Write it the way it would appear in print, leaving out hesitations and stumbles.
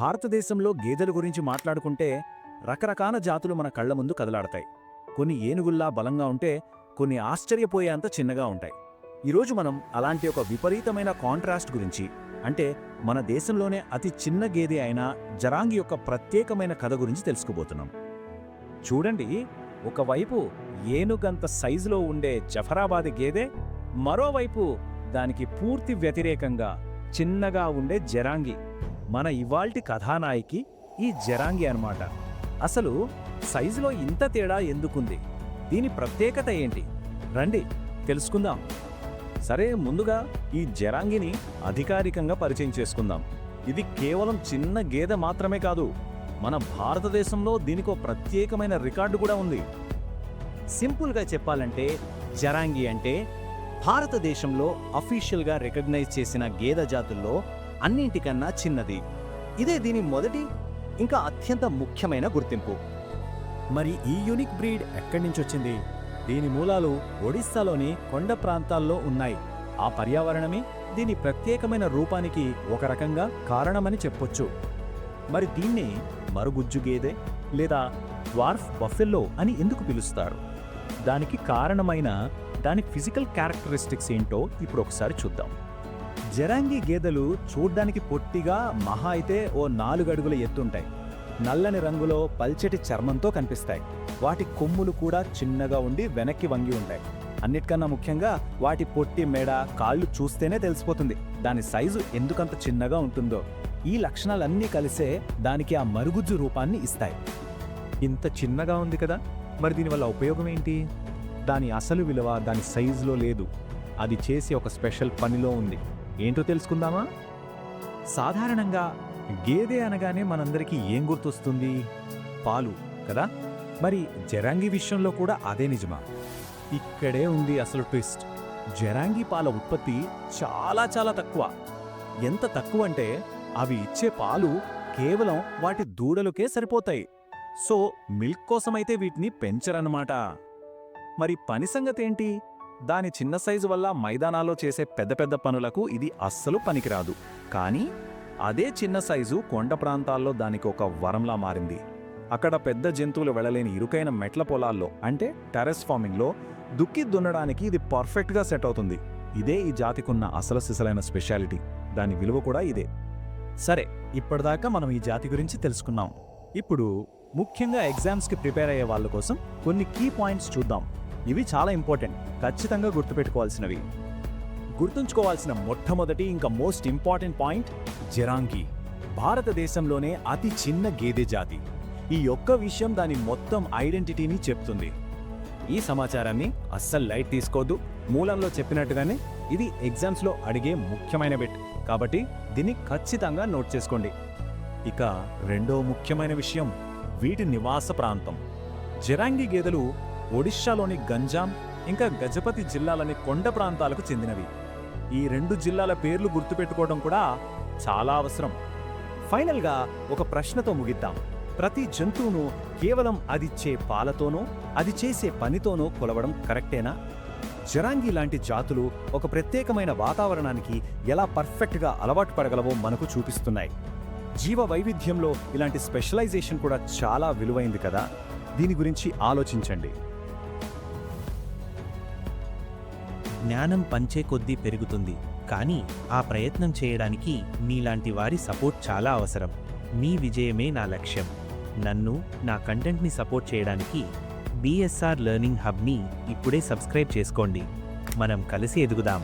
భారతదేశంలో గేదెల గురించి మాట్లాడుకుంటే రకరకాల జాతులు మన కళ్ల ముందు కదలాడతాయి. కొన్ని ఏనుగుల్లా బలంగా ఉంటే కొన్ని ఆశ్చర్యపోయేంత చిన్నగా ఉంటాయి. ఈరోజు మనం అలాంటి ఒక విపరీతమైన కాంట్రాస్ట్ గురించి, అంటే మన దేశంలోనే అతి చిన్న గేదె అయిన జరాంగి యొక్క ప్రత్యేకమైన కథ గురించి తెలుసుకోబోతున్నాం. చూడండి, ఒకవైపు ఏనుగంత సైజులో ఉండే జఫరాబాదీ గేదె, మరోవైపు దానికి పూర్తి వ్యతిరేకంగా చిన్నగా ఉండే జరాంగి. మన ఇవాల్టి కథానాయికి ఈ జరాంగి అన్నమాట. అసలు సైజులో ఇంత తేడా ఎందుకుంది? దీని ప్రత్యేకత ఏంటి? రండి తెలుసుకుందాం. సరే, ముందుగా ఈ జరాంగిని అధికారికంగా పరిచయం చేసుకుందాం. ఇది కేవలం చిన్న గేదె మాత్రమే కాదు, మన భారతదేశంలో దీనికో ప్రత్యేకమైన రికార్డు కూడా ఉంది. సింపుల్గా చెప్పాలంటే జరాంగి అంటే భారతదేశంలో అఫీషియల్గా రికగ్నైజ్ చేసిన గేదె జాతుల్లో అన్నింటికన్నా చిన్నది. ఇదే దీని మొదటి ఇంకా అత్యంత ముఖ్యమైన గుర్తింపు. మరి ఈ యూనిక్ బ్రీడ్ ఎక్కడి నుంచి వచ్చింది? దీని మూలాలు ఒడిస్సాలోని కొండ ప్రాంతాల్లో ఉన్నాయి. ఆ పర్యావరణమే దీని ప్రత్యేకమైన రూపానికి ఒక రకంగా కారణమని చెప్పొచ్చు. మరి దీన్ని మరుగుజ్జు గేదె లేదా డ్వార్ఫ్ బఫెల్లో అని ఎందుకు పిలుస్తారు? దానికి కారణమైన దాని ఫిజికల్ క్యారెక్టరిస్టిక్స్ ఏంటో ఇప్పుడు ఒకసారి చూద్దాం. జరాంగి గేదెలు చూడ్డానికి పొట్టిగా మహా అయితే ఓ 4 అడుగుల ఎత్తుంటాయి. నల్లని రంగులో పల్చటి చర్మంతో కనిపిస్తాయి. వాటి కొమ్ములు కూడా చిన్నగా ఉండి వెనక్కి వంగి ఉంటాయి. అన్నిటికన్నా ముఖ్యంగా వాటి పొట్టి మెడ, కాళ్ళు చూస్తేనే తెలిసిపోతుంది దాని సైజు ఎందుకంత చిన్నగా ఉంటుందో. ఈ లక్షణాలన్నీ కలిసే దానికి ఆ మరుగుజ్జు రూపాన్ని ఇస్తాయి. ఇంత చిన్నగా ఉంది కదా, మరి దీనివల్ల ఉపయోగం ఏంటి? దాని అసలు విలువ దాని సైజులో లేదు, అది చేసే ఒక స్పెషల్ పనిలో ఉంది. ఏంటో తెలుసుకుందామా? సాధారణంగా గేదె అనగానే మనందరికీ ఏం గుర్తొస్తుంది? పాలు కదా. మరి జరాంగి విషయంలో కూడా అదే నిజమా? ఇక్కడే ఉంది అసలు ట్విస్ట్. జరాంగి పాల ఉత్పత్తి చాలా చాలా తక్కువ. ఎంత తక్కువ అంటే అవి ఇచ్చే పాలు కేవలం వాటి దూడలకే సరిపోతాయి. సో మిల్క్ కోసమైతే వీటిని పెంచరన్నమాట. మరి పని సంగతేంటి? దాని చిన్న సైజు వల్ల మైదానాల్లో చేసే పెద్ద పెద్ద పనులకు ఇది అస్సలు పనికిరాదు. కానీ అదే చిన్న సైజు కొండ ప్రాంతాల్లో దానికి ఒక వరంలా మారింది. అక్కడ పెద్ద జంతువులు వెళ్ళలేని ఇరుకైన మెట్ల పొలాల్లో, అంటే టెర్రస్ ఫార్మింగ్లో దుక్కి దున్నడానికి ఇది పర్ఫెక్ట్గా సెట్ అవుతుంది. ఇదే ఈ జాతికున్న అసలు సిసలైన స్పెషాలిటీ. దాని విలువ కూడా ఇదే. సరే, ఇప్పటిదాకా మనం ఈ జాతి గురించి తెలుసుకున్నాం. ఇప్పుడు ముఖ్యంగా ఎగ్జామ్స్కి ప్రిపేర్ అయ్యే వాళ్ళ కోసం కొన్ని కీ పాయింట్స్ చూద్దాం. ఇవి చాలా ఇంపార్టెంట్, ఖచ్చితంగా గుర్తుపెట్టుకోవాల్సినవి. గుర్తుంచుకోవాల్సిన మొట్టమొదటి ఇంకా మోస్ట్ ఇంపార్టెంట్ పాయింట్ జరాంగి భారతదేశంలోనే అతి చిన్న గేదె జాతి. ఈ ఒక్క విషయం దాని మొత్తం ఐడెంటిటీని చెప్తుంది. ఈ సమాచారాన్ని అస్సలు లైట్ తీసుకోవద్దు. మూలంలో చెప్పినట్టుగానే ఇది ఎగ్జామ్స్లో అడిగే ముఖ్యమైన బిట్, కాబట్టి దీన్ని ఖచ్చితంగా నోట్ చేసుకోండి. ఇక రెండో ముఖ్యమైన విషయం వీటి నివాస ప్రాంతం. జరాంగి గేదెలు ఒడిషాలోని గంజాం ఇంకా గజపతి జిల్లాలోని కొండ ప్రాంతాలకు చెందినవి. ఈ 2 జిల్లాల పేర్లు గుర్తుపెట్టుకోవడం కూడా చాలా అవసరం. ఫైనల్గా ఒక ప్రశ్నతో ముగిద్దాం. ప్రతి జంతువును కేవలం అదిచ్చే పాలతోనో అది చేసే పనితోనో కొలవడం కరెక్టేనా? జరాంగి లాంటి జాతులు ఒక ప్రత్యేకమైన వాతావరణానికి ఎలా పర్ఫెక్ట్గా అలవాటు పడగలవో మనకు చూపిస్తున్నాయి. జీవ వైవిధ్యంలో ఇలాంటి స్పెషలైజేషన్ కూడా చాలా విలువైంది కదా. దీని గురించి ఆలోచించండి. జ్ఞానం పంచే కొద్దీ పెరుగుతుంది, కానీ ఆ ప్రయత్నం చేయడానికి మీలాంటి వారి సపోర్ట్ చాలా అవసరం. మీ విజయమే నా లక్ష్యం. నన్ను, నా కంటెంట్ని సపోర్ట్ చేయడానికి BSR లెర్నింగ్ హబ్ని ఇప్పుడే సబ్స్క్రైబ్ చేసుకోండి. మనం కలిసి ఎదుగుదాం.